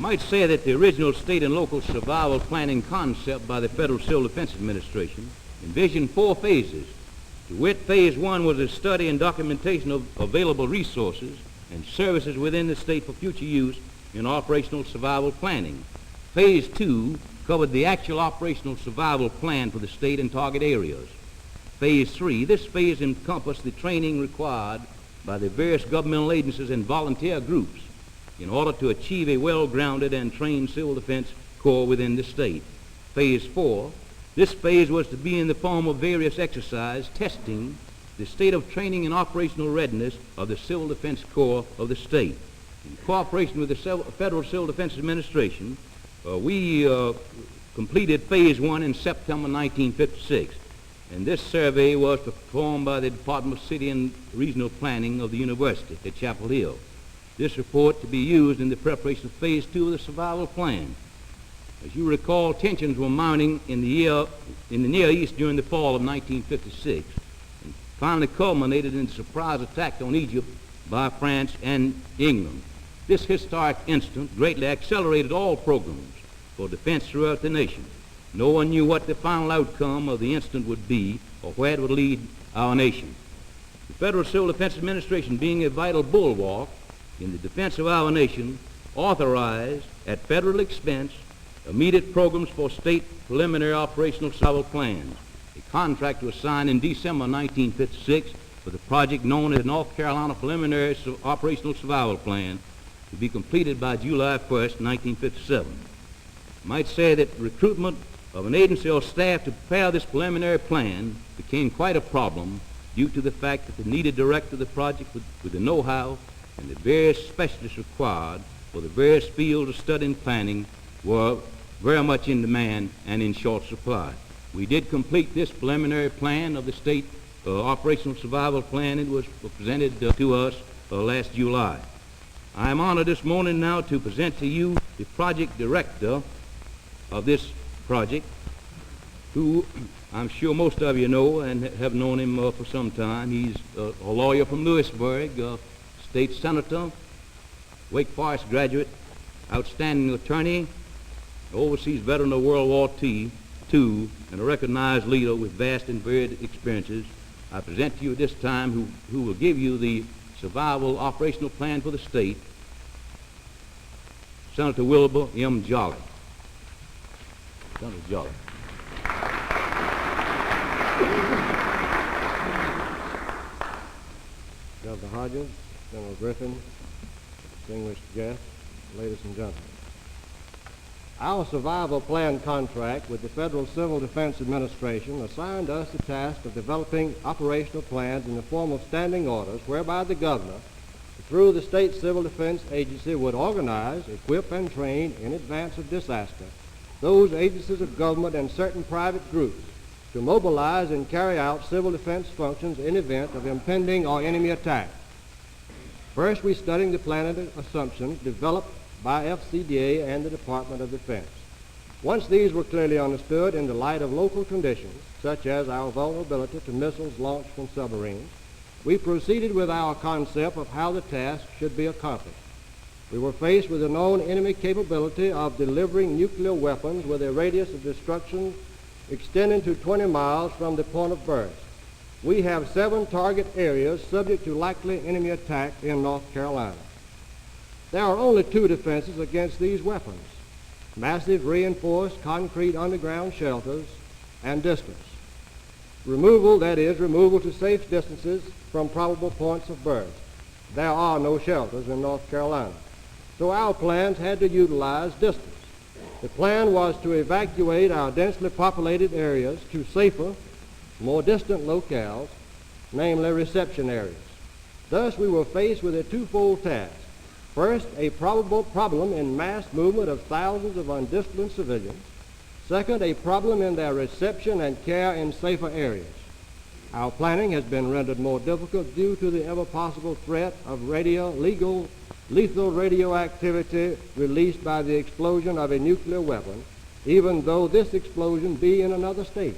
might say that the original state and local survival planning concept by the Federal Civil Defense Administration envisioned 4 phases. To wit, phase 1 was a study and documentation of available resources and services within the state for future use in operational survival planning. Phase 2 covered the actual operational survival plan for the state and target areas. Phase 3, this phase encompassed the training required by the various governmental agencies and volunteer groups in order to achieve a well-grounded and trained civil defense corps within the state. Phase 4, this phase was to be in the form of various exercises testing the state of training and operational readiness of the Civil Defense Corps of the state. In cooperation with the Federal Civil Defense Administration, we completed phase 1 in September 1956, and this survey was performed by the Department of City and Regional Planning of the University at Chapel Hill. This report to be used in the preparation of phase 2 of the survival plan. As you recall, tensions were mounting in the Near East during the fall of 1956, and finally culminated in a surprise attack on Egypt by France and England. This historic incident greatly accelerated all programs for defense throughout the nation. No one knew what the final outcome of the incident would be or where it would lead our nation. The Federal Civil Defense Administration, being a vital bulwark in the defense of our nation, authorized at federal expense immediate programs for state preliminary operational survival plans. A contract was signed in December 1956 for the project known as North Carolina Preliminary Operational Survival Plan, to be completed by July 1st, 1957. I might say that recruitment of an agency or staff to prepare this preliminary plan became quite a problem due to the fact that the needed director of the project with the know-how and the various specialists required for the various fields of study and planning were very much in demand and in short supply. We did complete this preliminary plan of the state operational survival plan. It was presented to us last July. I am honored this morning now to present to you the project director of this project, who I'm sure most of you know and have known him for some time. He's a lawyer from Lewisburg, state senator, Wake Forest graduate, outstanding attorney, overseas veteran of World War II, and a recognized leader with vast and varied experiences. I present to you at this time who will give you the survival operational plan for the state, Senator Wilbur M. Jolly. Senator Jolly. Luther Hodges, General Griffin, distinguished guests, ladies and gentlemen. Our survival plan contract with the Federal Civil Defense Administration assigned us the task of developing operational plans in the form of standing orders whereby the governor, through the state civil defense agency, would organize, equip, and train in advance of disaster those agencies of government and certain private groups to mobilize and carry out civil defense functions in event of impending or enemy attack. First, we studied the plan and assumptions developed by FCDA and the Department of Defense. Once these were clearly understood in the light of local conditions, such as our vulnerability to missiles launched from submarines, we proceeded with our concept of how the task should be accomplished. We were faced with a known enemy capability of delivering nuclear weapons with a radius of destruction extending to 20 miles from the point of burst. We have 7 target areas subject to likely enemy attack in North Carolina. There are only 2 defenses against these weapons: massive reinforced concrete underground shelters and distance. Removal, that is, removal to safe distances from probable points of burst. There are no shelters in North Carolina, so our plans had to utilize distance. The plan was to evacuate our densely populated areas to safer, more distant locales, namely reception areas. Thus, we were faced with a twofold task. First, a probable problem in mass movement of thousands of undisciplined civilians. Second, a problem in their reception and care in safer areas. Our planning has been rendered more difficult due to the ever-possible threat of lethal radioactivity released by the explosion of a nuclear weapon, even though this explosion be in another state.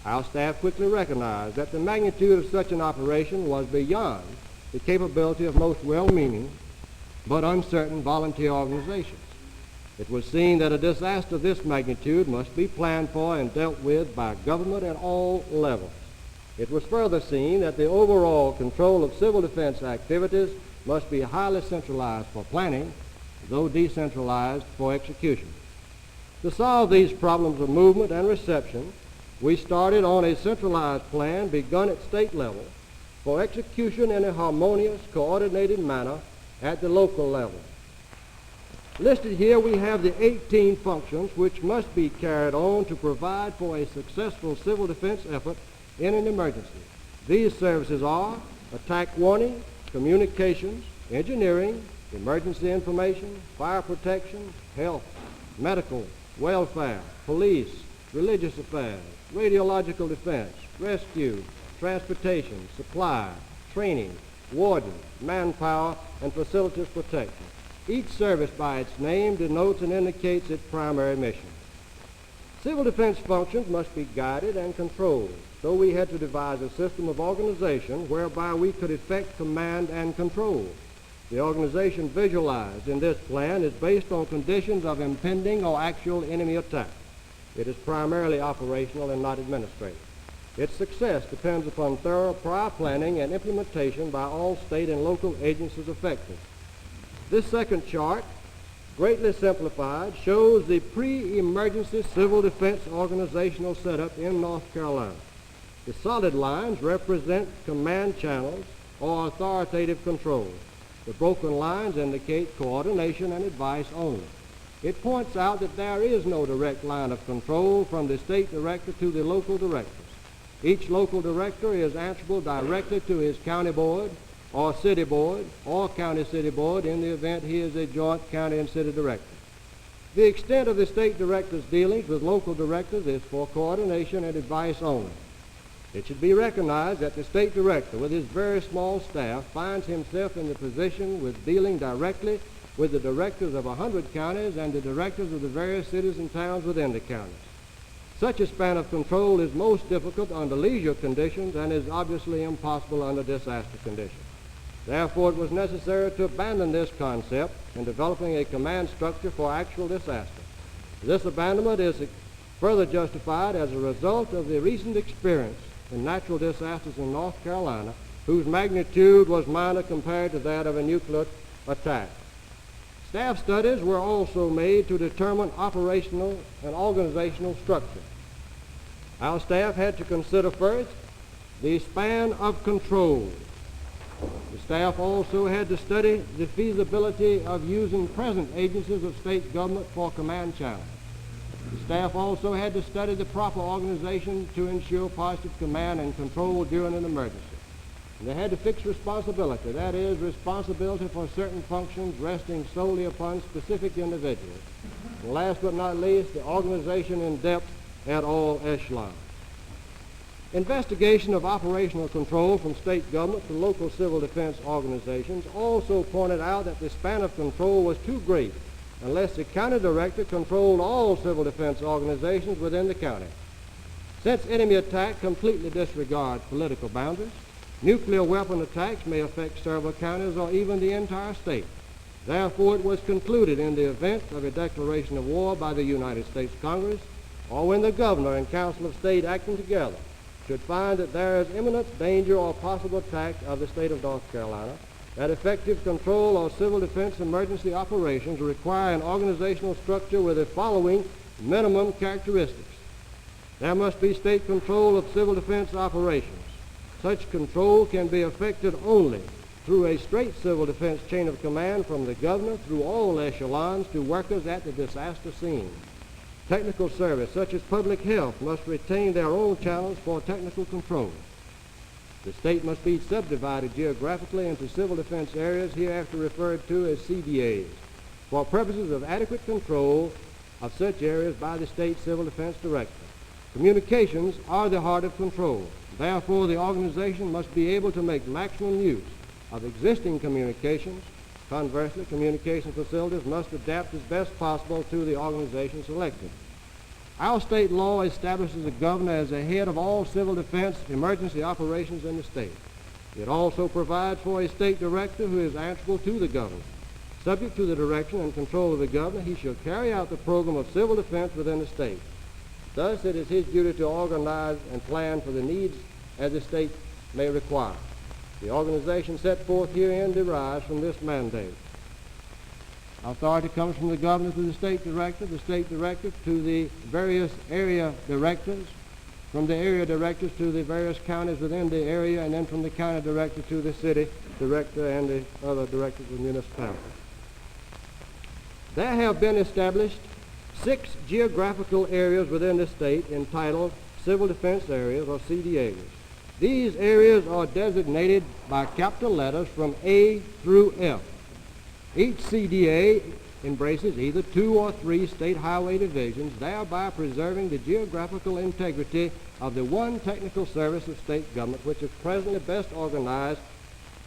Our staff quickly recognized that the magnitude of such an operation was beyond the capability of most well-meaning but uncertain volunteer organizations. It was seen that a disaster of this magnitude must be planned for and dealt with by government at all levels. It was further seen that the overall control of civil defense activities must be highly centralized for planning, though decentralized for execution. To solve these problems of movement and reception, we started on a centralized plan begun at state level for execution in a harmonious, coordinated manner at the local level. Listed here we have the 18 functions which must be carried on to provide for a successful civil defense effort in an emergency. These services are attack warning, communications, engineering, emergency information, fire protection, health, medical, welfare, police, religious affairs, radiological defense, rescue, transportation, supply, training, warden, manpower, and facilities protection. Each service by its name denotes and indicates its primary mission. Civil defense functions must be guided and controlled, so we had to devise a system of organization whereby we could effect command and control. The organization visualized in this plan is based on conditions of impending or actual enemy attack. It is primarily operational and not administrative. Its success depends upon thorough prior planning and implementation by all state and local agencies affected. This second chart, greatly simplified, shows the pre-emergency civil defense organizational setup in North Carolina. The solid lines represent command channels or authoritative control. The broken lines indicate coordination and advice only. It points out that there is no direct line of control from the state director to the local directors. Each local director is answerable directly to his county board or city board or county city board in the event he is a joint county and city director. The extent of the state director's dealings with local directors is for coordination and advice only. It should be recognized that the state director with his very small staff finds himself in the position with dealing directly with the directors of 100 counties and the directors of the various cities and towns within the counties. Such a span of control is most difficult under leisure conditions and is obviously impossible under disaster conditions. Therefore, it was necessary to abandon this concept in developing a command structure for actual disaster. This abandonment is further justified as a result of the recent experience in natural disasters in North Carolina, whose magnitude was minor compared to that of a nuclear attack. Staff studies were also made to determine operational and organizational structure. Our staff had to consider first the span of control. The staff also had to study the feasibility of using present agencies of state government for command channels. The staff also had to study the proper organization to ensure positive command and control during an emergency. And they had to fix responsibility, that is, responsibility for certain functions resting solely upon specific individuals. And last but not least, the organization in depth at all echelons. Investigation of operational control from state government to local civil defense organizations also pointed out that the span of control was too great unless the county director controlled all civil defense organizations within the county. Since enemy attack completely disregards political boundaries, nuclear weapon attacks may affect several counties or even the entire state. Therefore, it was concluded in the event of a declaration of war by the United States Congress, or when the governor and council of state acting together should find that there is imminent danger or possible attack of the state of North Carolina, that effective control of civil defense emergency operations require an organizational structure with the following minimum characteristics. There must be state control of civil defense operations. Such control can be effected only through a straight civil defense chain of command from the governor through all echelons to workers at the disaster scene. Technical service, such as public health, must retain their own channels for technical control. The state must be subdivided geographically into civil defense areas hereafter referred to as CDAs for purposes of adequate control of such areas by the state civil defense director. Communications are the heart of control. Therefore, the organization must be able to make maximum use of existing communications. Conversely, communication facilities must adapt as best possible to the organization selected. Our state law establishes the governor as the head of all civil defense emergency operations in the state. It also provides for a state director who is answerable to the governor. Subject to the direction and control of the governor, he shall carry out the program of civil defense within the state. Thus, it is his duty to organize and plan for the needs as the state may require. The organization set forth herein derives from this mandate. Authority comes from the governor to the state director to the various area directors, from the area directors to the various counties within the area, and then from the county director to the city director and the other directors of municipalities. There have been established 6 geographical areas within the state entitled Civil Defense Areas, or CDAs. These areas are designated by capital letters from A through F. Each CDA embraces either 2 or 3 state highway divisions, thereby preserving the geographical integrity of the one technical service of state government, which is presently best organized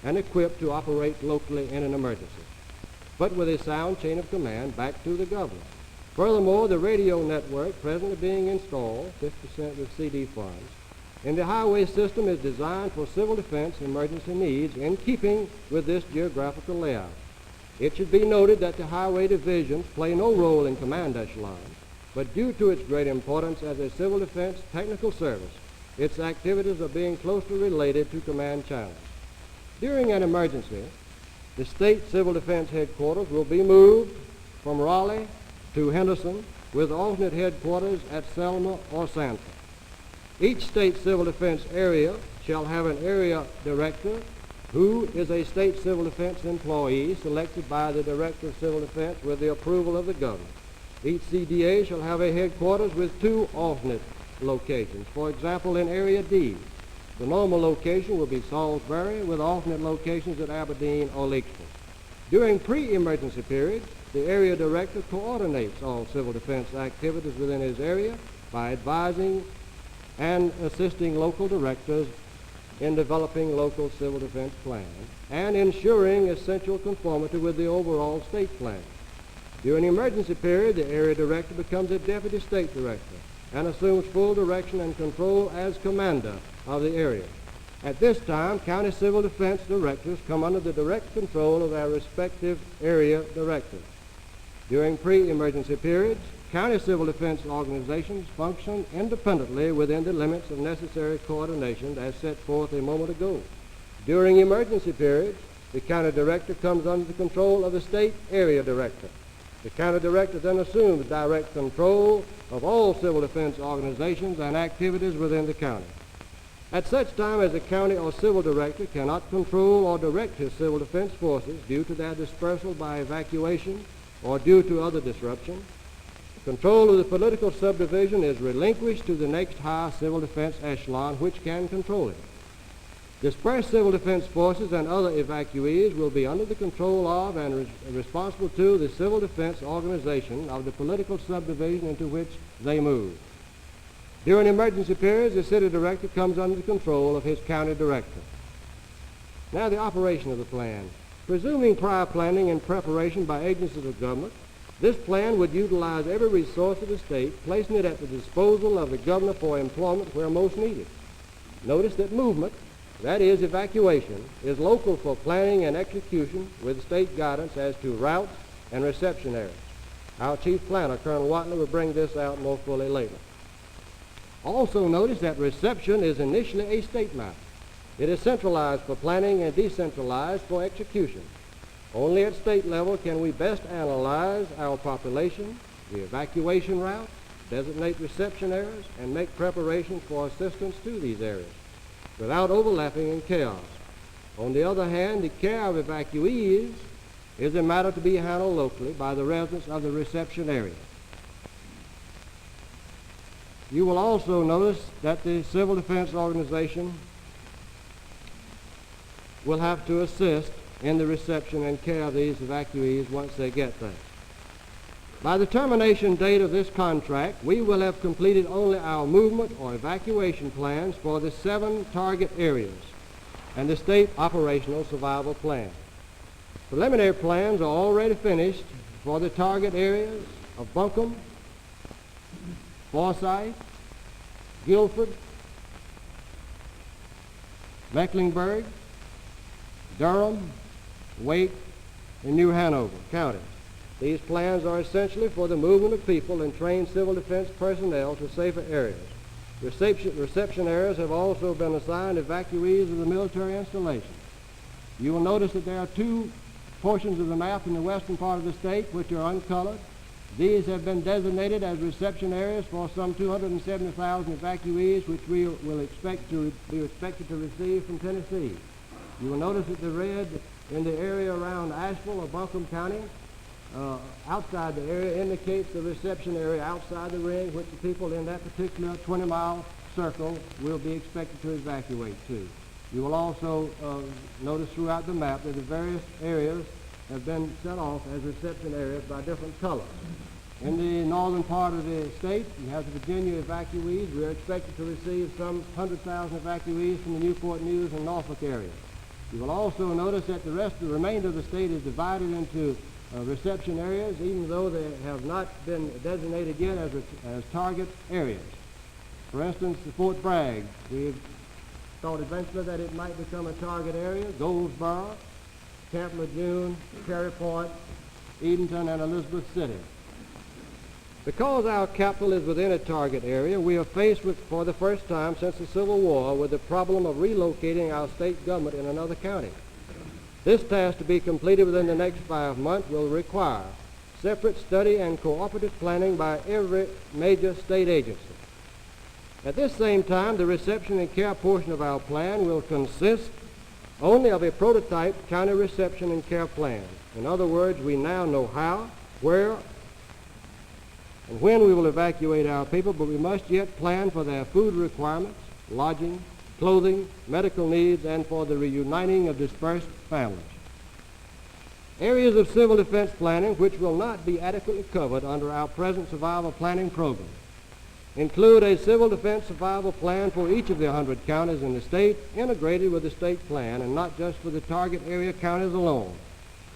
and equipped to operate locally in an emergency, but with a sound chain of command back to the governor. Furthermore, the radio network presently being installed, 50% with CD funds, in the highway system is designed for civil defense emergency needs in keeping with this geographical layout. It should be noted that the highway divisions play no role in command echelon, but due to its great importance as a civil defense technical service, its activities are being closely related to command channels. During an emergency, the state civil defense headquarters will be moved from Raleigh to Henderson with alternate headquarters at Selma or Sanford. Each state civil defense area shall have an area director who is a state civil defense employee selected by the director of civil defense with the approval of the governor. Each CDA shall have a headquarters with 2 alternate locations. For example, in Area D, the normal location will be Salisbury with alternate locations at Aberdeen or Lakeshore. During pre-emergency periods, the area director coordinates all civil defense activities within his area by advising and assisting local directors in developing local civil defense plans and ensuring essential conformity with the overall state plan. During the emergency period, the area director becomes a deputy state director and assumes full direction and control as commander of the area. At this time, county civil defense directors come under the direct control of their respective area directors. During pre-emergency periods, county civil defense organizations function independently within the limits of necessary coordination as set forth a moment ago. During emergency periods, the county director comes under the control of the state area director. The county director then assumes direct control of all civil defense organizations and activities within the county. At such time as the county or civil director cannot control or direct his civil defense forces due to their dispersal by evacuation or due to other disruption, control of the political subdivision is relinquished to the next higher civil defense echelon which can control it. Dispersed civil defense forces and other evacuees will be under the control of and responsible to the civil defense organization of the political subdivision into which they move. During emergency periods, the city director comes under the control of his county director. Now the operation of the plan. Presuming prior planning and preparation by agencies of government, this plan would utilize every resource of the state, placing it at the disposal of the governor for employment where most needed. Notice that movement, that is evacuation, is local for planning and execution with state guidance as to routes and reception areas. Our chief planner, Colonel Watley, will bring this out more fully later. Also notice that reception is initially a state matter. It is centralized for planning and decentralized for execution. Only at state level can we best analyze our population, the evacuation route, designate reception areas, and make preparations for assistance to these areas without overlapping and chaos. On the other hand, the care of evacuees is a matter to be handled locally by the residents of the reception area. You will also notice that the civil defense organization will have to assist in the reception and care of these evacuees once they get there. By the termination date of this contract, we will have completed only our movement or evacuation plans for the 7 target areas and the state operational survival plan. Preliminary plans are already finished for the target areas of Buncombe, Forsyth, Guilford, Mecklenburg, Durham, Wake, in New Hanover County. These plans are essentially for the movement of people and trained civil defense personnel to safer areas. Reception areas have also been assigned evacuees of the military installations. You will notice that there are two portions of the map in the western part of the state which are uncolored. These have been designated as reception areas for some 270,000 evacuees, which we will expect to receive from Tennessee. You will notice that the red in the area around Asheville or Buncombe County, outside the area, indicates the reception area outside the ring, which the people in that particular 20-mile circle will be expected to evacuate to. You will also notice throughout the map that the various areas have been set off as reception areas by different colors. In the northern part of the state, you have the Virginia evacuees. We are expected to receive some 100,000 evacuees from the Newport News and Norfolk area. You will also notice that the remainder of the state is divided into reception areas, even though they have not been designated yet as target areas. For instance, Fort Bragg, we thought eventually that it might become a target area. Goldsboro, Camp Lejeune, Cherry Point, Edenton, and Elizabeth City. Because our capital is within a target area, we are faced with, for the first time since the Civil War, with the problem of relocating our state government in another county. This task, to be completed within the next 5 months, will require separate study and cooperative planning by every major state agency. At this same time, the reception and care portion of our plan will consist only of a prototype county reception and care plan. In other words, we now know how, where, and when we will evacuate our people, but we must yet plan for their food requirements, lodging, clothing, medical needs, and for the reuniting of dispersed families. Areas of civil defense planning which will not be adequately covered under our present survival planning program include a civil defense survival plan for each of the 100 counties in the state, integrated with the state plan, and not just for the target area counties alone.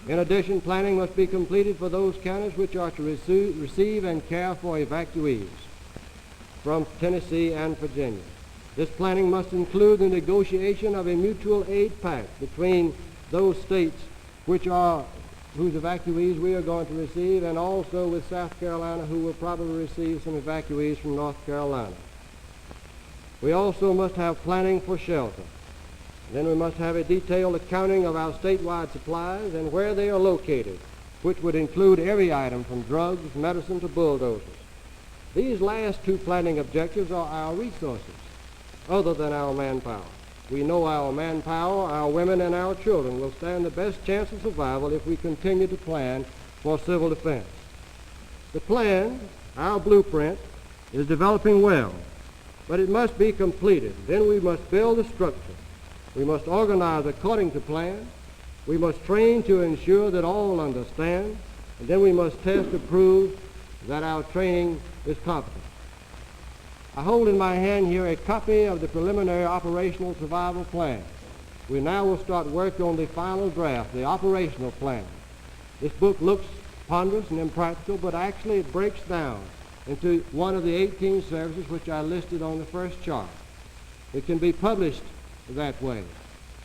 In addition, planning must be completed for those counties which are to receive and care for evacuees from Tennessee and Virginia. This planning must include the negotiation of a mutual aid pact between those states whose evacuees we are going to receive, and also with South Carolina, who will probably receive some evacuees from North Carolina. We also must have planning for shelter. Then we must have a detailed accounting of our statewide supplies and where they are located, which would include every item from drugs, medicine, to bulldozers. These last two planning objectives are our resources, other than our manpower. We know our manpower, our women, and our children will stand the best chance of survival if we continue to plan for civil defense. The plan, our blueprint, is developing well, but it must be completed. Then we must build the structure. We must organize according to plan. We must train to ensure that all understand. And then we must test to prove that our training is competent. I hold in my hand here a copy of the preliminary operational survival plan. We now will start work on the final draft, the operational plan. This book looks ponderous and impractical, but actually it breaks down into one of the 18 services which I listed on the first chart. It can be published that way,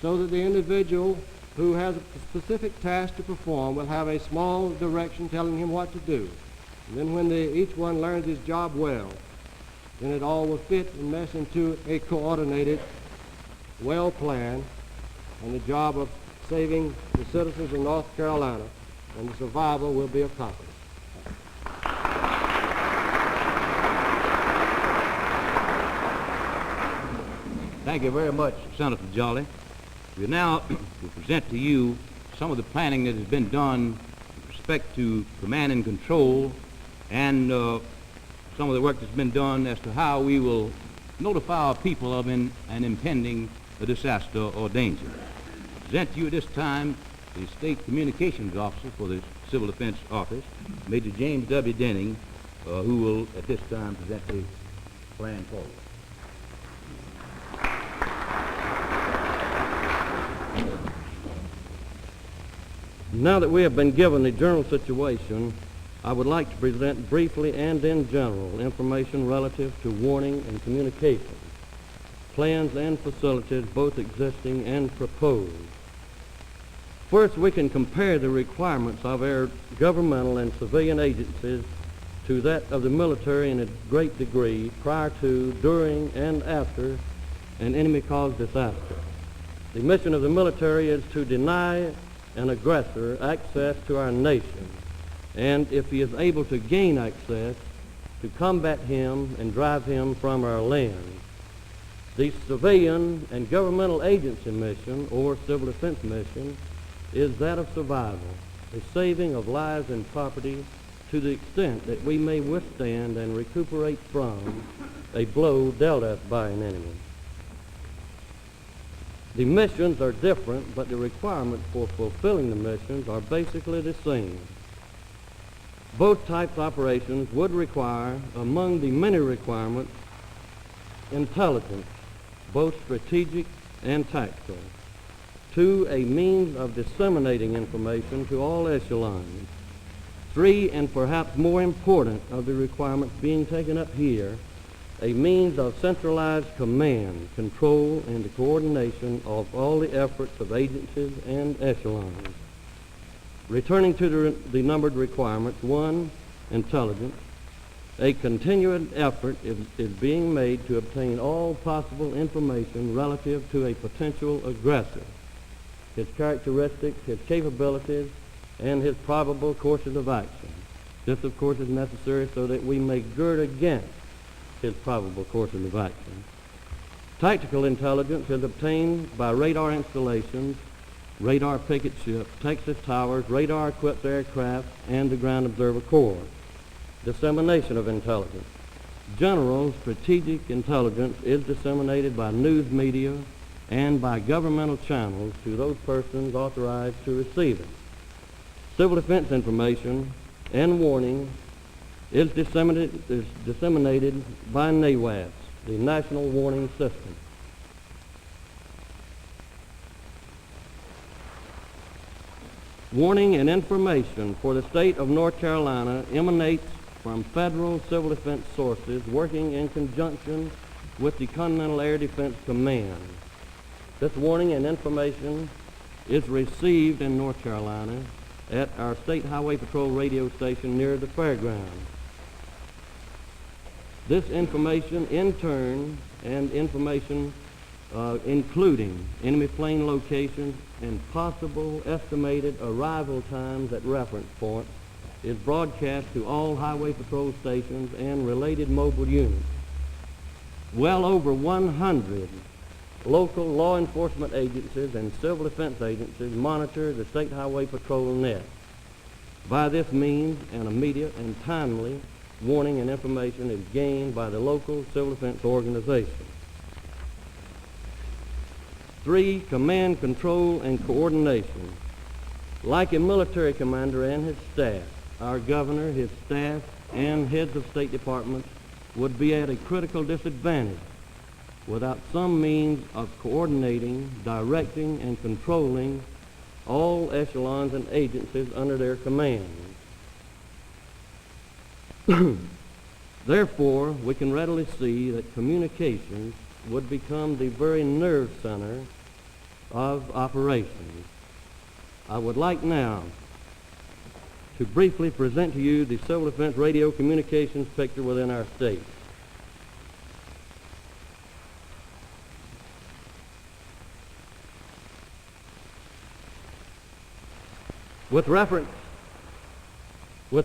so that the individual who has a specific task to perform will have a small direction telling him what to do. And then when each one learns his job well, then it all will fit and mesh into a coordinated, well-planned, and the job of saving the citizens of North Carolina and the survival will be accomplished. Thank you very much, Senator Jolly. We now will present to you some of the planning that has been done with respect to command and control, and some of the work that's been done as to how we will notify our people of an impending disaster or danger. I present to you at this time the State Communications Officer for the Civil Defense Office, Major James W. Denning, who will at this time present the plan forward. Now that we have been given the general situation, I would like to present briefly and in general information relative to warning and communication, plans and facilities both existing and proposed. First, we can compare the requirements of our governmental and civilian agencies to that of the military in a great degree prior to, during, and after an enemy-caused disaster. The mission of the military is to deny an aggressor access to our nation, and if he is able to gain access, to combat him and drive him from our land. The civilian and governmental agency mission, or civil defense mission, is that of survival, the saving of lives and property to the extent that we may withstand and recuperate from a blow dealt us by an enemy. The missions are different, but the requirements for fulfilling the missions are basically the same. Both types of operations would require, among the many requirements, intelligence, both strategic and tactical. 2, a means of disseminating information to all echelons. 3, and perhaps more important of the requirements being taken up here, a means of centralized command, control, and the coordination of all the efforts of agencies and echelons. Returning to the numbered requirements, 1, intelligence. A continued effort is being made to obtain all possible information relative to a potential aggressor, his characteristics, his capabilities, and his probable courses of action. This, of course, is necessary so that we may gird against his probable courses of action. Tactical intelligence is obtained by radar installations, radar picket ships, Texas towers, radar-equipped aircraft, and the Ground Observer Corps. Dissemination of intelligence. General strategic intelligence is disseminated by news media and by governmental channels to those persons authorized to receive it. Civil defense information and warning is disseminated by NAWAS, the National Warning System. Warning and information for the state of North Carolina emanates from federal civil defense sources working in conjunction with the Continental Air Defense Command. This warning and information is received in North Carolina at our State Highway Patrol radio station near the fairgrounds. This information in turn, and information including enemy plane locations and possible estimated arrival times at reference points, is broadcast to all Highway Patrol stations and related mobile units. Well over 100 local law enforcement agencies and civil defense agencies monitor the State Highway Patrol net. By this means, an immediate and timely warning and information is gained by the local civil defense organization. 3, command, control, and coordination. Like a military commander and his staff, our governor, his staff, and heads of state departments would be at a critical disadvantage without some means of coordinating, directing, and controlling all echelons and agencies under their command. Therefore, we can readily see that communications would become the very nerve center of operations. I would like now to briefly present to you the civil defense radio communications picture within our state. With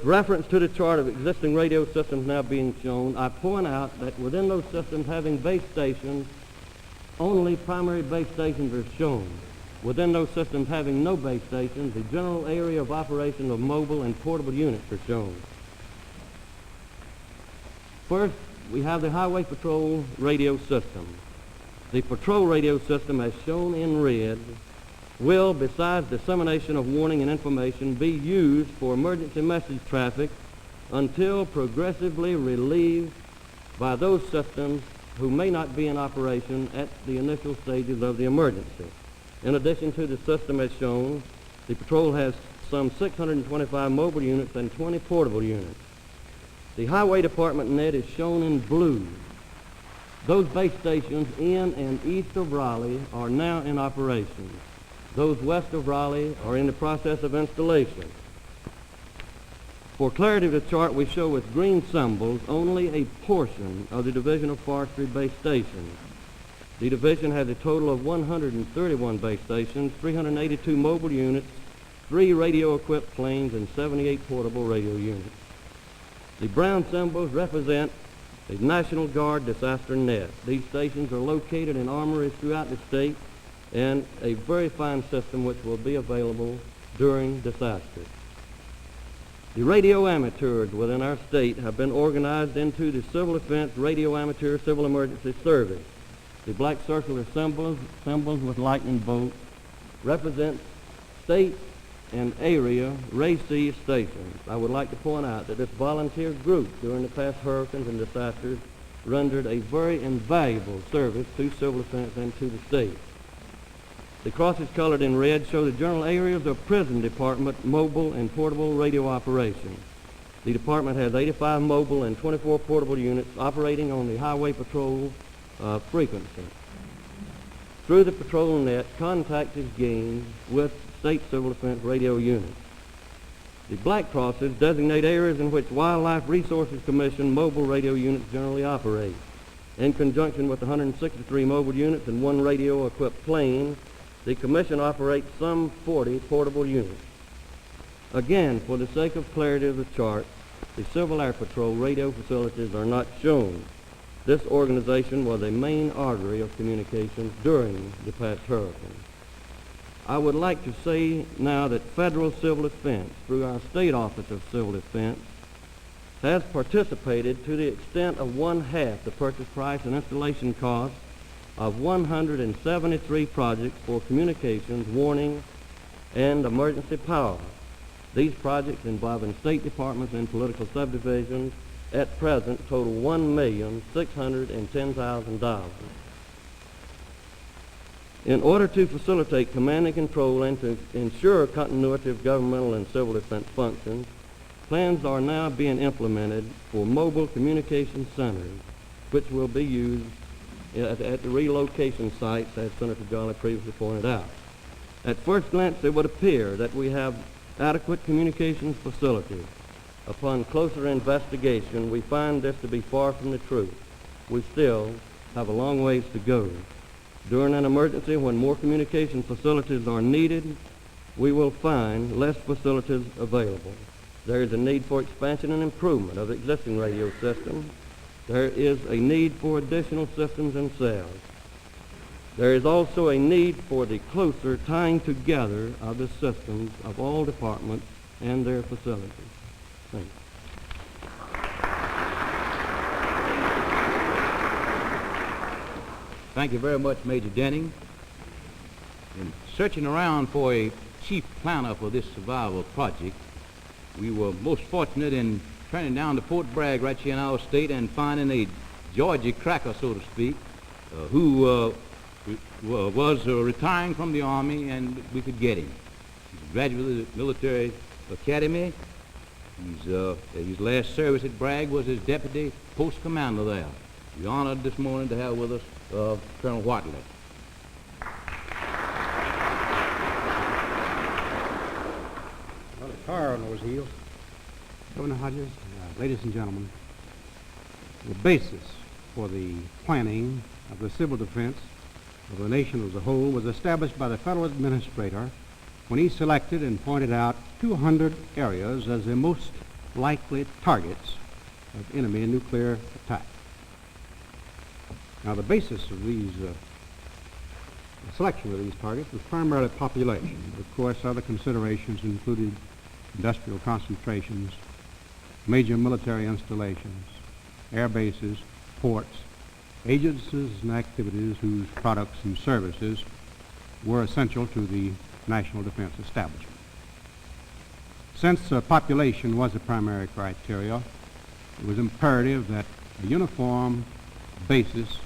reference to the chart of existing radio systems now being shown, I point out that within those systems having base stations, only primary base stations are shown. Within those systems having no base stations, the general area of operation of mobile and portable units are shown. First, we have the Highway Patrol radio system. The patrol radio system, as shown in red, will, besides dissemination of warning and information, be used for emergency message traffic until progressively relieved by those systems who may not be in operation at the initial stages of the emergency. In addition to the system as shown, the patrol has some 625 mobile units and 20 portable units. The Highway Department net is shown in blue. Those base stations in and east of Raleigh are now in operation. Those west of Raleigh are in the process of installation. For clarity of the chart, we show with green symbols only a portion of the Division of Forestry base stations. The division has a total of 131 base stations, 382 mobile units, 3 radio-equipped planes, and 78 portable radio units. The brown symbols represent the National Guard disaster net. These stations are located in armories throughout the state and a very fine system which will be available during disaster. The radio amateurs within our state have been organized into the Civil Defense Radio Amateur Civil Emergency Service. The black circular symbols with lightning bolts, represent state and area RACE stations. I would like to point out that this volunteer group during the past hurricanes and disasters rendered a very invaluable service to Civil Defense and to the state. The crosses colored in red show the general areas of Prison Department mobile and portable radio operations. The department has 85 mobile and 24 portable units operating on the highway patrol frequency. Through the patrol net, contact is gained with state Civil Defense radio units. The black crosses designate areas in which Wildlife Resources Commission mobile radio units generally operate. In conjunction with 163 mobile units and 1 radio-equipped plane, the Commission operates some 40 portable units. Again, for the sake of clarity of the chart, the Civil Air Patrol radio facilities are not shown. This organization was a main artery of communications during the past hurricane. I would like to say now that Federal Civil Defense, through our State Office of Civil Defense, has participated to the extent of 1/2 the purchase price and installation cost of 173 projects for communications, warning, and emergency power. These projects involving state departments and political subdivisions at present total $1,610,000. In order to facilitate command and control and to ensure continuity of governmental and civil defense functions, plans are now being implemented for mobile communication centers, which will be used at the relocation sites, as Senator Jolly previously pointed out. At first glance, it would appear that we have adequate communications facilities. Upon closer investigation, we find this to be far from the truth. We still have a long ways to go. During an emergency, when more communication facilities are needed, we will find less facilities available. There is a need for expansion and improvement of existing radio systems. There is a need for additional systems and cells. There is also a need for the closer tying together of the systems of all departments and their facilities. Thank you. Thank you very much, Major Denning. In searching around for a chief planner for this survival project, we were most fortunate in turning down to Fort Bragg right here in our state and finding a Georgia cracker, so to speak, who was retiring from the Army, and we could get him. He's a graduate of the military academy. His last service at Bragg was as deputy post commander there. We're honored this morning to have with us Colonel Watley. Well, a car on those heels. Governor Hodges, ladies and gentlemen, the basis for the planning of the civil defense of the nation as a whole was established by the federal administrator when he selected and pointed out 200 areas as the most likely targets of enemy nuclear attack. Now, the basis of these the selection of these targets was primarily population. Of course, other considerations included industrial concentrations, major military installations, air bases, ports, agencies and activities whose products and services were essential to the national defense establishment. Since population was the primary criteria, it was imperative that a uniform basis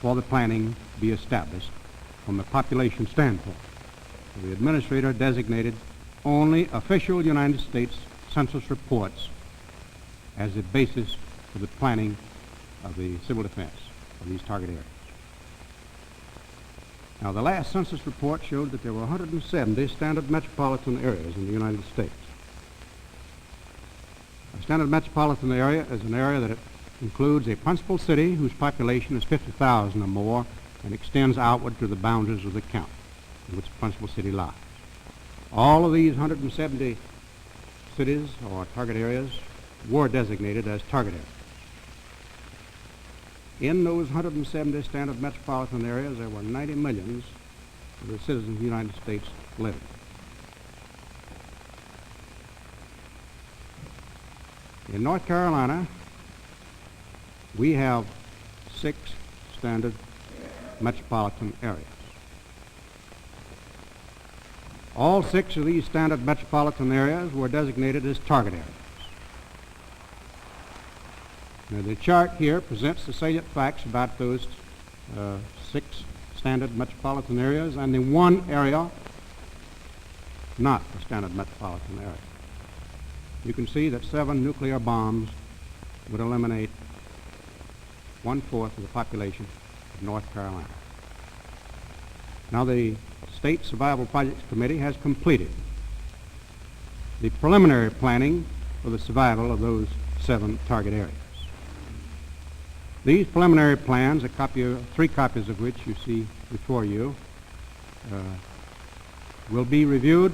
for the planning be established from a population standpoint. So the administrator designated only official United States Census reports as the basis for the planning of the civil defense of these target areas. Now, the last census report showed that there were 170 standard metropolitan areas in the United States. A standard metropolitan area is an area that includes a principal city whose population is 50,000 or more and extends outward to the boundaries of the county in which the principal city lies. All of these 170 cities or target areas were designated as target areas. In those 170 standard metropolitan areas, there were 90 million of the citizens of the United States living. In North Carolina, we have 6 standard metropolitan areas. All 6 of these standard metropolitan areas were designated as target areas. Now, the chart here presents the salient facts about those 6 standard metropolitan areas and the one area not a standard metropolitan area. You can see that 7 nuclear bombs would eliminate 1/4 of the population of North Carolina. Now, the State Survival Projects Committee has completed the preliminary planning for the survival of those 7 target areas. These preliminary plans, 3 copies of which you see before you, will be reviewed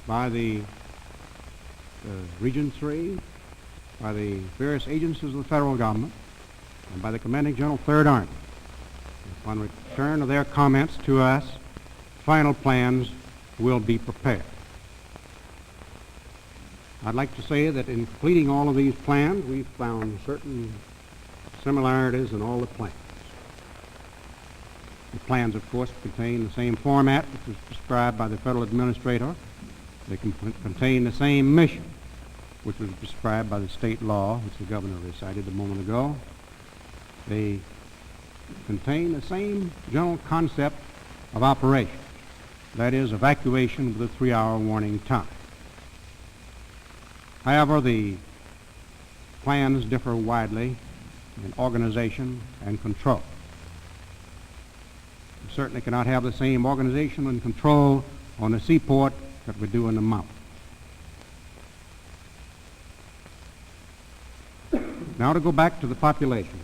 by the Region 3, by the various agencies of the federal government, and by the Commanding General, 3rd Army. Upon return of their comments to us, final plans will be prepared. I'd like to say that in completing all of these plans, we've found certain similarities in all the plans. The plans, of course, contain the same format which was prescribed by the federal administrator. They contain the same mission which was prescribed by the state law, which the governor recited a moment ago. They contain the same general concept of operation, that is, evacuation with a 3-hour warning time. However, the plans differ widely in organization and control. We certainly cannot have the same organization and control on the seaport that we do in the mountains. Now to go back to the population.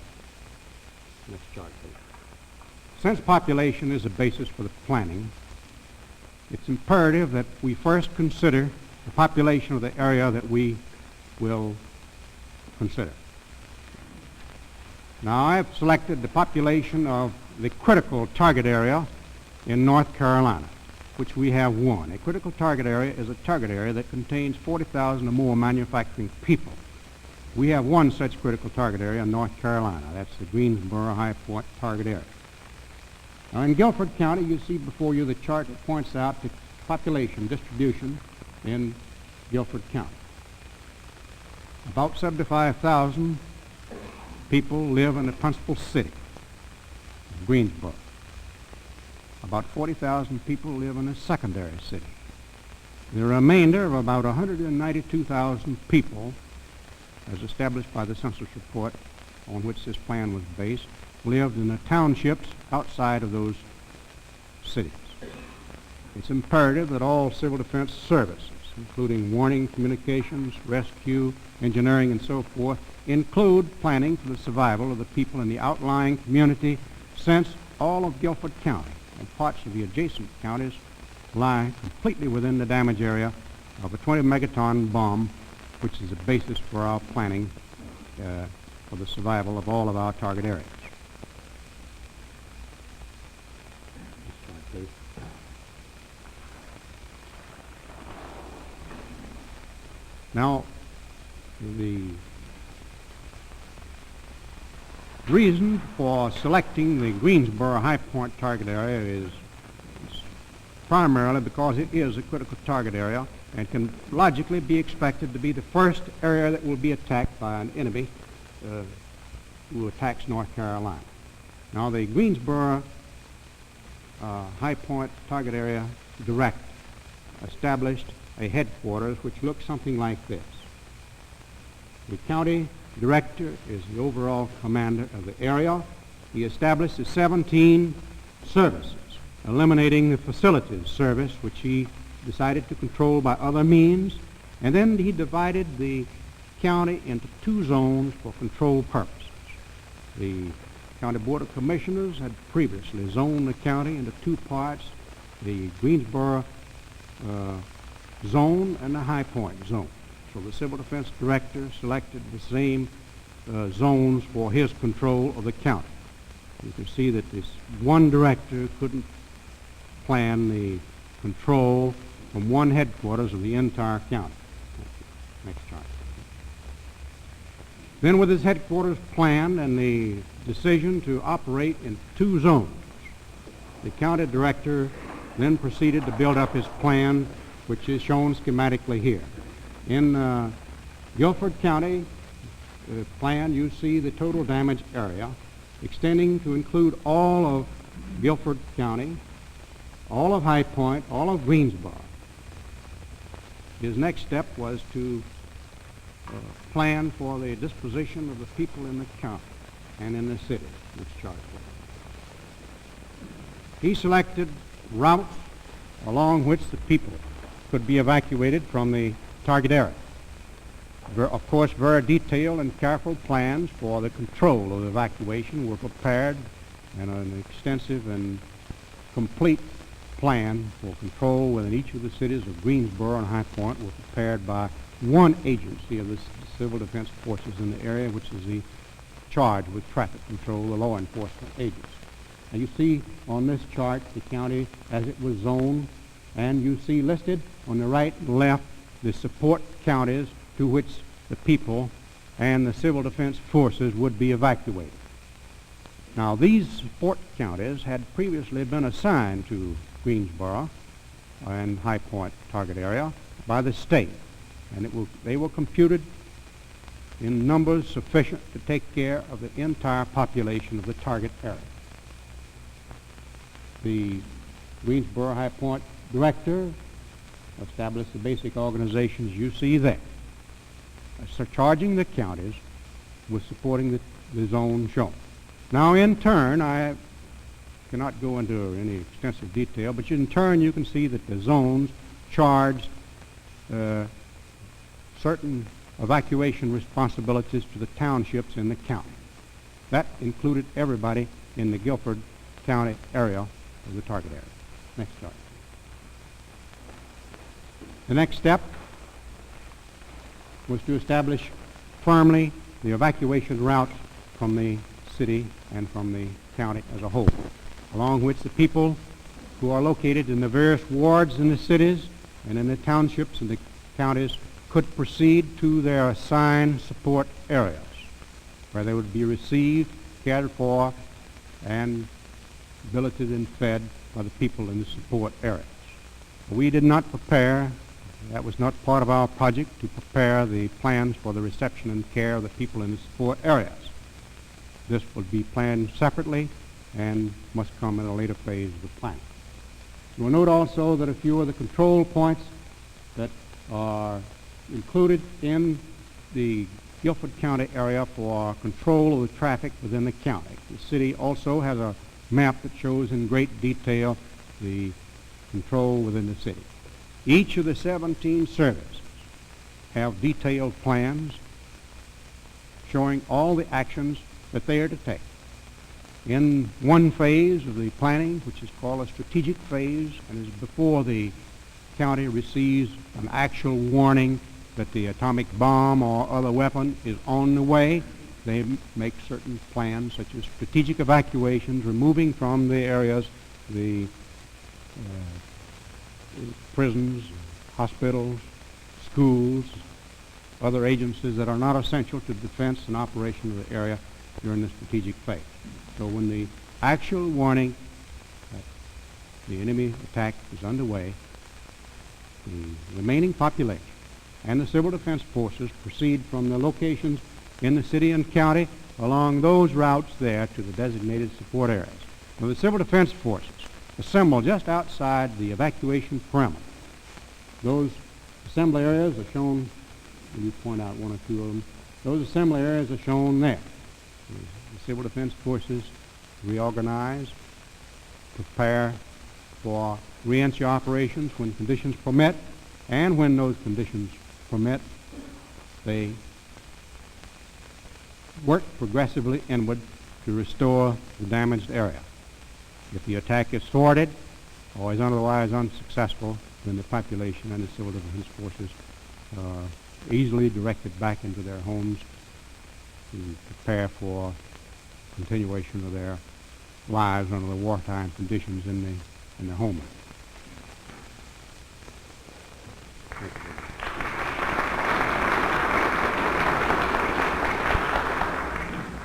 Next chart, please. Since population is a basis for the planning, it's imperative that we first consider the population of the area that we will consider. Now, I've selected the population of the critical target area in North Carolina, which we have one. A critical target area is a target area that contains 40,000 or more manufacturing people. We have one such critical target area in North Carolina. That's the Greensboro-High Point target area. Now, in Guilford County, you see before you the chart that points out the population distribution in Guilford County. About 75,000 people live in the principal city, Greensboro. About 40,000 people live in a secondary city. The remainder of about 192,000 people, as established by the census report on which this plan was based, lived in the townships outside of those cities. It's imperative that all civil defense services, including warning, communications, rescue, engineering, and so forth, include planning for the survival of the people in the outlying community, since all of Guilford County and parts of the adjacent counties lie completely within the damage area of a 20 megaton bomb, which is the basis for our planning for the survival of all of our target areas. Now, the reason for selecting the Greensboro High Point target area is primarily because it is a critical target area and can logically be expected to be the first area that will be attacked by an enemy who attacks North Carolina. Now, the Greensboro High Point target area director established a headquarters which looks something like this. The county director is the overall commander of the area. He established the 17 services, eliminating the facilities service, which he decided to control by other means, and then he divided the county into two zones for control purposes. The County Board of Commissioners had previously zoned the county into two parts, the Greensboro zone and the High Point zone. So the Civil Defense Director selected the same zones for his control of the county. You can see that this one director couldn't plan the control from one headquarters of the entire county. Next chart. Then with his headquarters planned and the decision to operate in two zones, the county director then proceeded to build up his plan, which is shown schematically here. In Guilford County plan, you see the total damage area extending to include all of Guilford County, all of High Point, all of Greensboro. His next step was to plan for the disposition of the people in the county and in the city, which chart was. He selected routes along which the people could be evacuated from the target area. Of course, very detailed and careful plans for the control of the evacuation were prepared, and an extensive and complete plan for control within each of the cities of Greensboro and High Point were prepared by one agency of the Civil Defense Forces in the area, which is the charged with traffic control, the law enforcement agency. Now you see on this chart the county as it was zoned, and you see listed on the right and left the support counties to which the people and the Civil Defense Forces would be evacuated. Now these support counties had previously been assigned to Greensboro and High Point target area by the state, and they were computed in numbers sufficient to take care of the entire population of the target area. The Greensboro High Point director established the basic organizations you see there, charging the counties with supporting the zone shown. Now in turn, I cannot go into any extensive detail, but in turn you can see that the zones charged certain evacuation responsibilities to the townships in the county. That included everybody in the Guilford County area of the target area. Next chart. The next step was to establish firmly the evacuation routes from the city and from the county as a whole, along which the people who are located in the various wards in the cities and in the townships and the counties could proceed to their assigned support areas, where they would be received, cared for, and billeted and fed by the people in the support areas. We did not prepare, that was not part of our project, to prepare the plans for the reception and care of the people in the support areas. This would be planned separately and must come at a later phase of the plan. You will note also that a few of the control points that are included in the Guilford County area for control of the traffic within the county. The city also has a map that shows in great detail the control within the city. Each of the 17 services have detailed plans showing all the actions that they are to take. In one phase of the planning, which is called a strategic phase, and is before the county receives an actual warning that the atomic bomb or other weapon is on the way, they make certain plans such as strategic evacuations, removing from the areas the prisons, hospitals, schools, other agencies that are not essential to defense and operation of the area during the strategic phase. So when the actual warning that the enemy attack is underway, the remaining population and the Civil Defense Forces proceed from the locations in the city and county along those routes there to the designated support areas. Now the Civil Defense Forces assemble just outside the evacuation perimeter. Those assembly areas are shown, let me point out one or two of them. Those assembly areas are shown there. The Civil Defense Forces reorganize prepare for reentry operations when conditions permit, and when those conditions permit, they work progressively inward to restore the damaged area. If the attack is thwarted or is otherwise unsuccessful, then the population and the civil defense forces are easily directed back into their homes to prepare for continuation of their lives under the wartime conditions in their homeland.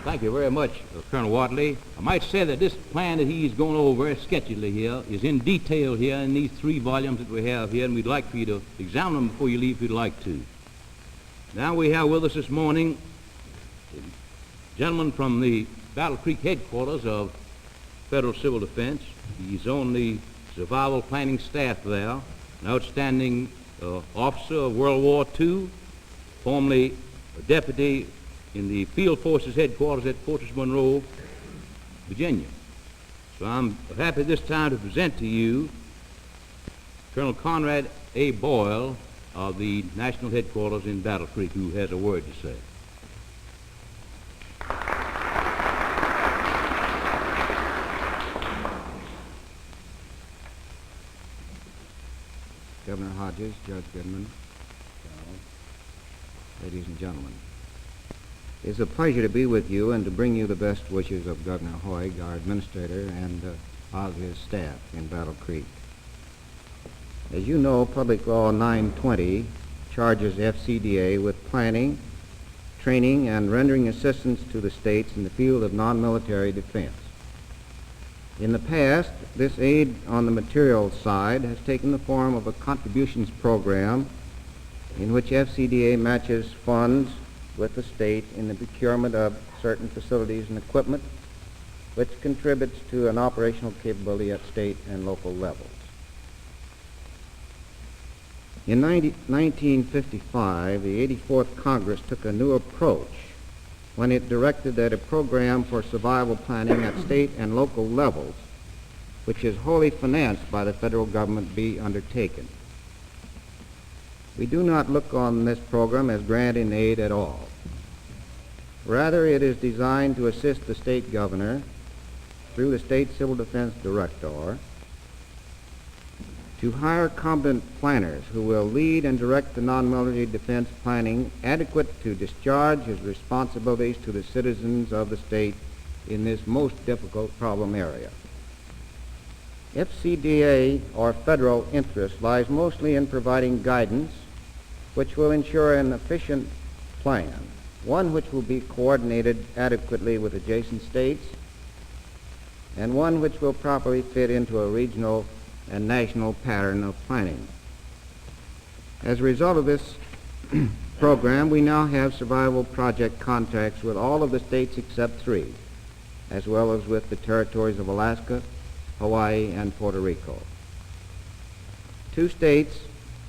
Thank you very much, Colonel Watley. I might say that this plan that he's going over very sketchily here is in detail here in these 3 volumes that we have here, and we'd like for you to examine them before you leave if you'd like to. Now we have with us this morning a gentleman from the Battle Creek headquarters of Federal Civil Defense. He's on the survival planning staff there, an outstanding officer of World War II, formerly a deputy in the Field Forces headquarters at Fortress Monroe, Virginia. So I'm happy this time to present to you Colonel Conrad A. Boyle of the National Headquarters in Battle Creek, who has a word to say. Governor Hodges, Judge Goodman, ladies and gentlemen. It's a pleasure to be with you and to bring you the best wishes of Governor Hoig, our administrator, and of his staff in Battle Creek. As you know, Public Law 920 charges FCDA with planning, training, and rendering assistance to the states in the field of non-military defense. In the past, this aid on the material side has taken the form of a contributions program in which FCDA matches funds with the state in the procurement of certain facilities and equipment, which contributes to an operational capability at state and local levels. In 1955, the 84th Congress took a new approach when it directed that a program for survival planning at state and local levels, which is wholly financed by the federal government, be undertaken. We do not look on this program as grant in aid at all. Rather, it is designed to assist the state governor through the state civil defense director to hire competent planners who will lead and direct the non-military defense planning adequate to discharge his responsibilities to the citizens of the state in this most difficult problem area. FCDA, or federal interest, lies mostly in providing guidance which will ensure an efficient plan, one which will be coordinated adequately with adjacent states, and one which will properly fit into a regional and national pattern of planning. As a result of this program, we now have survival project contracts with all of the states except 3, as well as with the territories of Alaska, Hawaii, and Puerto Rico. 2 states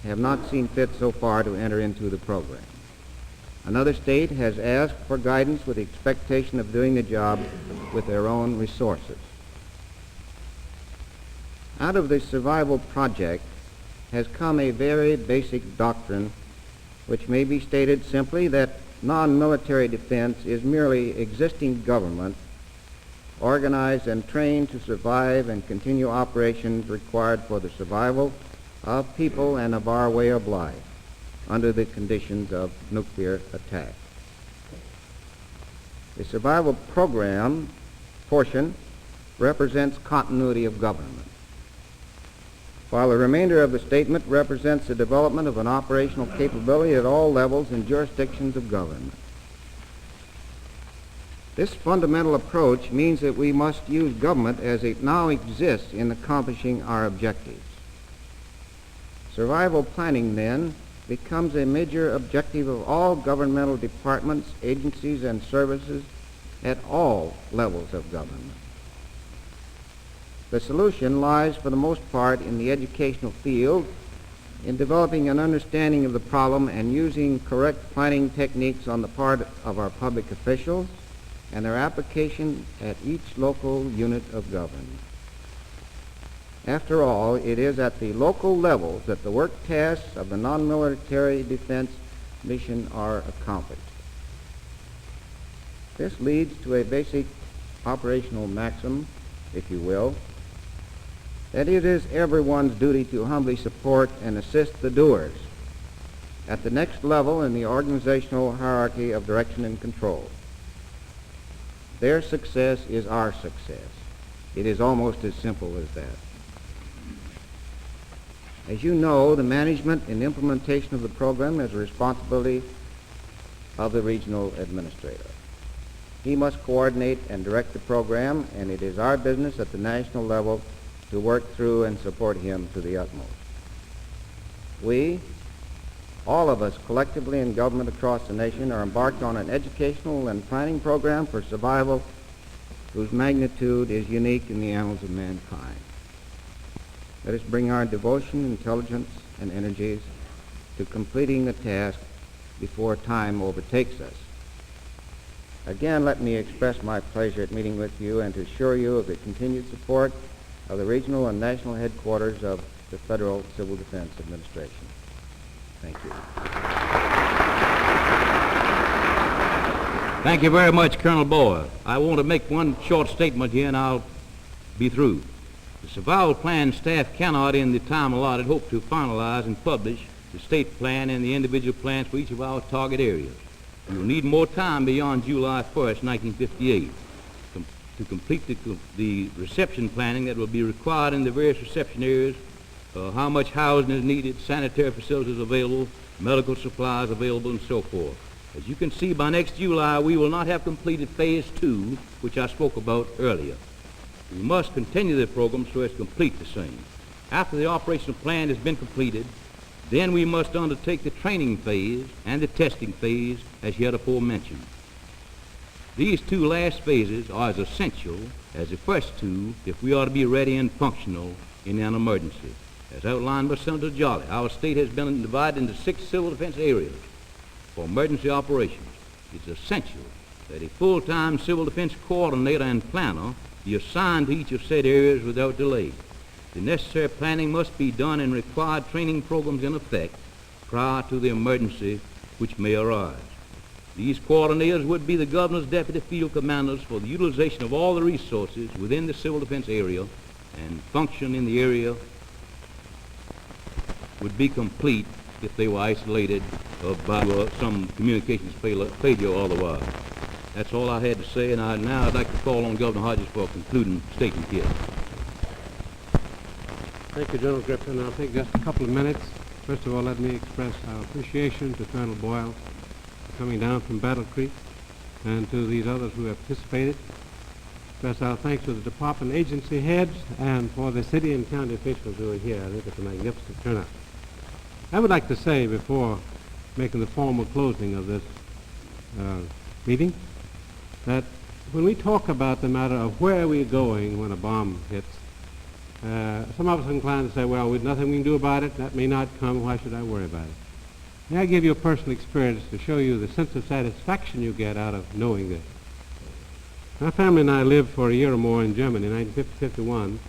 have not seen fit so far to enter into the program. Another state has asked for guidance with the expectation of doing the job with their own resources. Out of the survival project has come a very basic doctrine which may be stated simply that non-military defense is merely existing government organized and trained to survive and continue operations required for the survival of people and of our way of life under the conditions of nuclear attack. The survival program portion represents continuity of government, while the remainder of the statement represents the development of an operational capability at all levels and jurisdictions of government. This fundamental approach means that we must use government as it now exists in accomplishing our objectives. Survival planning, then, becomes a major objective of all governmental departments, agencies, and services at all levels of government. The solution lies, for the most part, in the educational field, in developing an understanding of the problem and using correct planning techniques on the part of our public officials and their application at each local unit of government. After all, it is at the local levels that the work tasks of the non-military defense mission are accomplished. This leads to a basic operational maxim, if you will, that it is everyone's duty to humbly support and assist the doers at the next level in the organizational hierarchy of direction and control. Their success is our success. It is almost as simple as that. As you know, the management and implementation of the program is the responsibility of the regional administrator. He must coordinate and direct the program, and it is our business at the national level to work through and support him to the utmost. We, all of us collectively in government across the nation, are embarked on an educational and planning program for survival whose magnitude is unique in the annals of mankind. Let us bring our devotion, intelligence, and energies to completing the task before time overtakes us. Again, let me express my pleasure at meeting with you and to assure you of the continued support of the regional and national headquarters of the Federal Civil Defense Administration. Thank you. Thank you very much, Colonel Boyle. I want to make one short statement here and I'll be through. The survival plan staff cannot, in the time allotted, hope to finalize and publish the state plan and the individual plans for each of our target areas. We will need more time beyond July 1st, 1958 to complete the reception planning that will be required in the various reception areas, how much housing is needed, sanitary facilities available, medical supplies available, and so forth. As you can see, by next July, we will not have completed Phase 2, which I spoke about earlier. We must continue the program so as to complete the same. After the operational plan has been completed, then we must undertake the training phase and the testing phase as heretofore mentioned. These two last phases are as essential as the first two if we are to be ready and functional in an emergency. As outlined by Senator Jolly, our state has been divided into 6 civil defense areas for emergency operations. It's essential that a full-time civil defense coordinator and planner be assigned to each of said areas without delay. The necessary planning must be done and required training programs in effect prior to the emergency which may arise. These coordinators would be the governor's deputy field commanders for the utilization of all the resources within the civil defense area, and function in the area would be complete if they were isolated by some communications failure or otherwise. That's all I had to say, and now I'd like to call on Governor Hodges for a concluding statement here. Thank you, General Griffin. I'll take just a couple of minutes. First of all, let me express our appreciation to Colonel Boyle for coming down from Battle Creek, and to these others who have participated. Express our thanks to the department agency heads and for the city and county officials who are here. I think it's a magnificent turnout. I would like to say, before making the formal closing of this meeting, that when we talk about the matter of where we're going when a bomb hits, some of us are inclined to say, well, there's nothing we can do about it. That may not come. Why should I worry about it? May I give you a personal experience to show you the sense of satisfaction you get out of knowing this. My family and I lived for a year or more in Germany in 1950-51.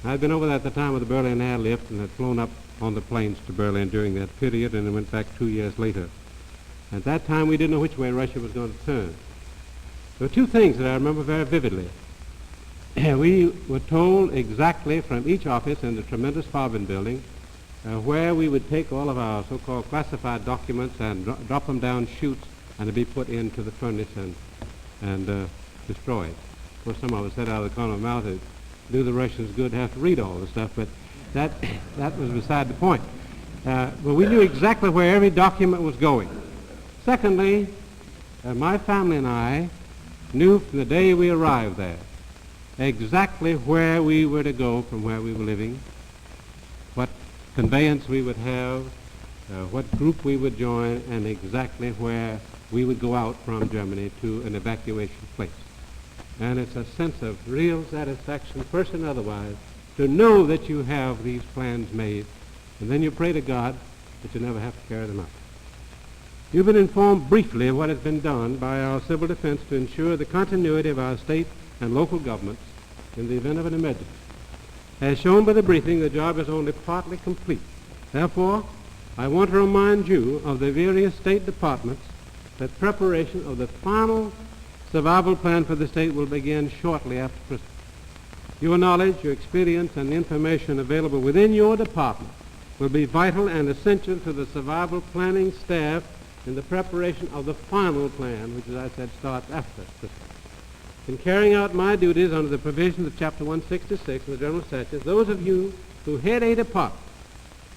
I'd been over there at the time of the Berlin airlift and had flown up on the planes to Berlin during that period, and then went back 2 years later. At that time, we didn't know which way Russia was going to turn. There were two things that I remember very vividly. We were told exactly from each office in the tremendous Farben building where we would take all of our so-called classified documents and drop them down chutes and to be put into the furnace and destroyed. Of course, some of us said out of the corner of our mouth that do the Russians good have to read all the stuff, but that was beside the point. But we knew exactly where every document was going. Secondly, my family and I knew from the day we arrived there exactly where we were to go from where we were living, what conveyance we would have, what group we would join, and exactly where we would go out from Germany to an evacuation place. And it's a sense of real satisfaction, person otherwise, to know that you have these plans made, and then you pray to God that you never have to carry them out. You've been informed briefly of what has been done by our civil defense to ensure the continuity of our state and local governments in the event of an emergency. As shown by the briefing, the job is only partly complete. Therefore, I want to remind you of the various state departments that preparation of the final survival plan for the state will begin shortly after Christmas. Your knowledge, your experience, and the information available within your department will be vital and essential to the survival planning staff in the preparation of the final plan, which, as I said, starts after Christmas. In carrying out my duties under the provisions of Chapter 166 of the General Statutes, those of you who head a department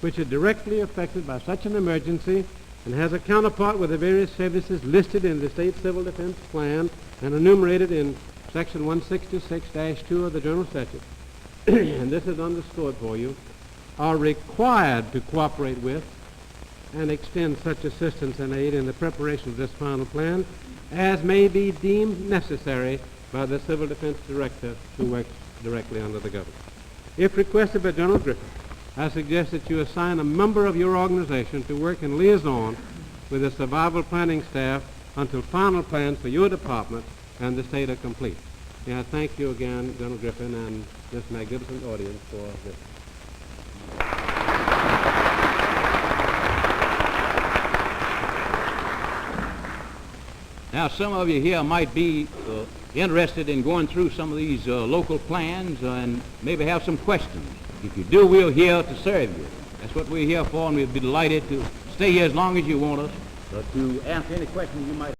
which is directly affected by such an emergency and has a counterpart with the various services listed in the State Civil Defense Plan and enumerated in Section 166-2 of the General Statutes, and this is underscored for you, are required to cooperate with and extend such assistance and aid in the preparation of this final plan as may be deemed necessary by the Civil Defense Director who works directly under the government. If requested by General Griffin, I suggest that you assign a member of your organization to work in liaison with the survival planning staff until final plans for your department and the state are complete. May I thank you again, General Griffin, and this magnificent audience for this. Now, some of you here might be interested in going through some of these local plans and maybe have some questions. If you do, we're here to serve you. That's what we're here for, and we'll be delighted to stay here as long as you want us to answer any questions you might have.